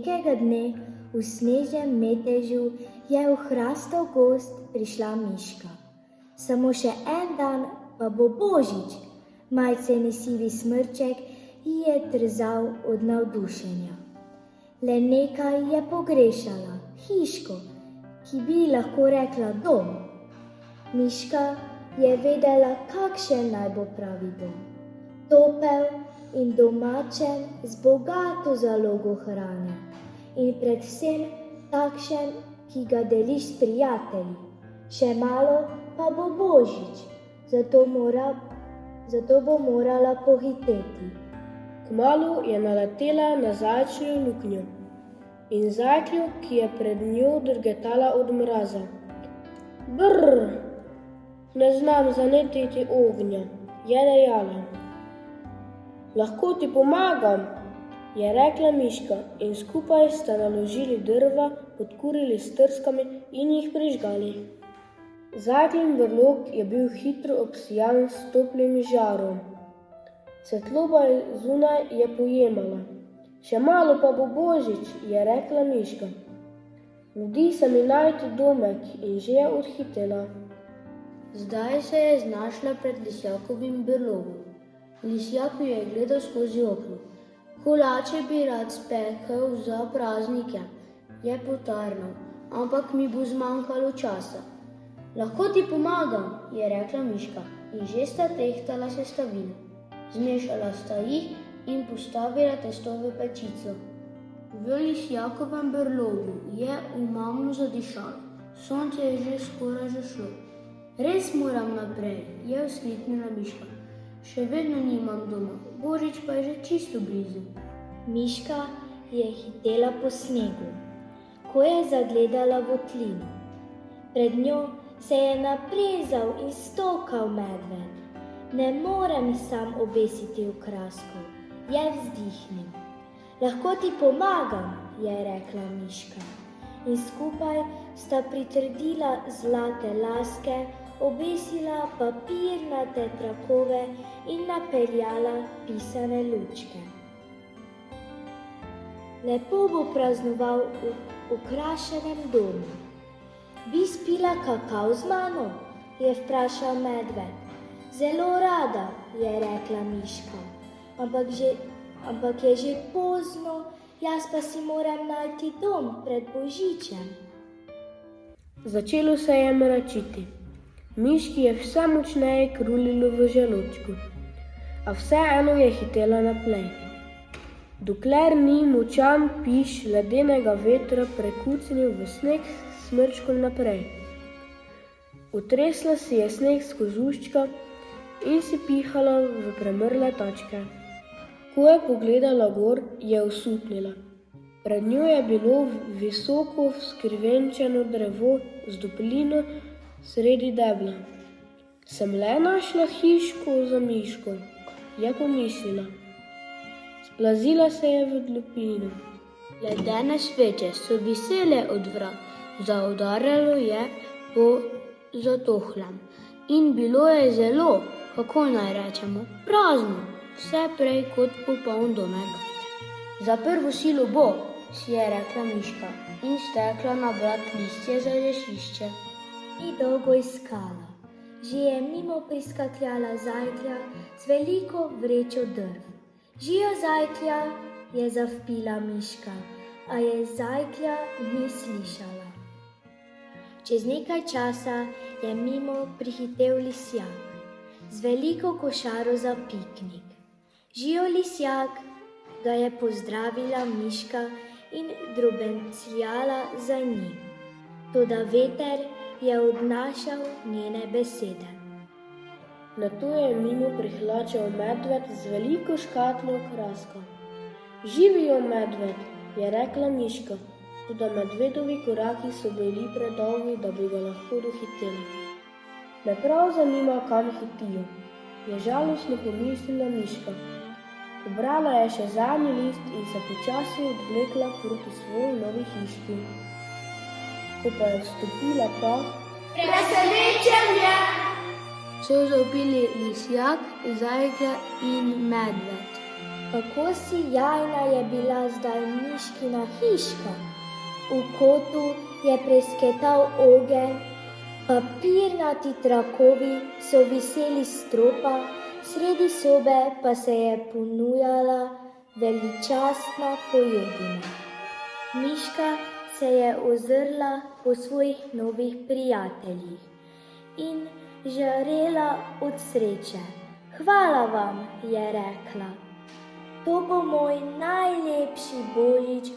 nekega dne v snežnem metežu je v hrastov gozd prišla miška. Samo še en dan pa bo božič. Majceni sivi smrček ji je trzal od navdušenja. Le nekaj je pogrešala, hiško, ki bi ji lahko rekla dom. Miška je vedela, kakšen naj bo pravi dom. Topel in domačen, z bogato zalogo hrane in predvsem takšen, ki ga deliš s prijatelji. Še malo pa bo božič, zato bo morala pohiteti. Kmalu je naletela na zajčjo luknjo in zajkljo, ki je pred njo drgetala od mraza. Brr, ne znam zanetiti ognja, je dejala. Lahko ti pomagam, je rekla miška in skupaj sta naložili drva, podkurili s trskami in jih prižgali. Zajklin brlog je bil hitro obsijan s toplim žarom. Svetloba zunaj je pojemala. Še malo pa bo božič, je rekla miška. Mudi se mi najti domek in že je odhitela. Zdaj se je znašla pred lisjakovim brlogom. Lisjak jo je gledal skozi okno. Kolače bi rad spekel za praznike, je potarnal, ampak mi bo zmanjkalo časa. Lahko ti pomagam, je rekla miška in že sta tehtala sestavine. Zmešala sta jih in postavila testo v pečico. V lisjakovem brlogu je umamno zadišalo. Sonce je že skoraj zašlo. Res moram naprej, je vzkliknila miška. Še vedno nimam doma, božič pa je že čisto blizu. Miška je hitela po snegu, ko je zagledala votlino. Pred njo se je naprezal in stokal medved. Ne morem sam obesiti okraskov, je vzdihnil. Lahko ti pomagam, je rekla miška. In skupaj sta pritrdila zlate laske, obesila papirnate trakove in napeljala pisane lučke. Lepo bo praznoval v okrašenem domu. Bi spila kakav z mano, je vprašal medved. Zelo rada, je rekla miška, ampak je že pozno, jaz pa si moram najti dom pred božičem. Začelo se je mračiti. Miški je vse močneje krulilo v želodčku, a vseeno je hitela naprej. Dokler ni močan piš ledenega vetra prekucnil v sneg s smrčkom naprej. Otresla si je sneg s kožuščka in si pihala v premrle tačke. Ko je pogledala gor, je osupnila. Pred njo je bilo visoko vzkrivenčeno drevo z duplino sredi debla. Sem le našla hiško za miško, je pomislila. Splazila se je v lupino. Ledene sveče so visele od vrat, zaudarjalo je po zatohlem in bilo je zelo, kako naj rečemo, prazno, vse prej kot popoln domek. Za prvo silo bo, si je rekla miška in stekla nabrat listje za rešišče. Ni dolgo iskala. Že je mimo priskakljala zajklja z veliko vrečo drv. Žijo zajklja, je zavpila miška, a je zajklja ni slišala. Čez nekaj časa je mimo prihitel lisjak z veliko košaro za piknik. Žijo lisjak, ga je pozdravila miška in drobencljala za njim. Toda veter je odnašal njene besede. Nato je mimo prihlačal medved z veliko škatlo okraska. Živijo, medved, je rekla miška, toda medvedovi koraki so bili predolgi, da bi ga lahko dohiteli. Me prav zanima, kam hitijo, je žalostno pomislila miška. Pobrala je še zadnji list in se počasi odvlekla proti svoji novi hiški. Ko pa je vstopila pa... Presenečenje! So zavpili lisjak, zajklja in medved. kako sijajna je bila zdaj Miškina hiška. V kotu je presketal ogenj, papirnati trakovi so viseli s stropa, sredi sobe pa se je ponujala veličastna pojedina. Miška se je ozrla po svojih novih prijateljih in žarela od sreče. Hvala vam, je rekla. To bo moj najlepši božič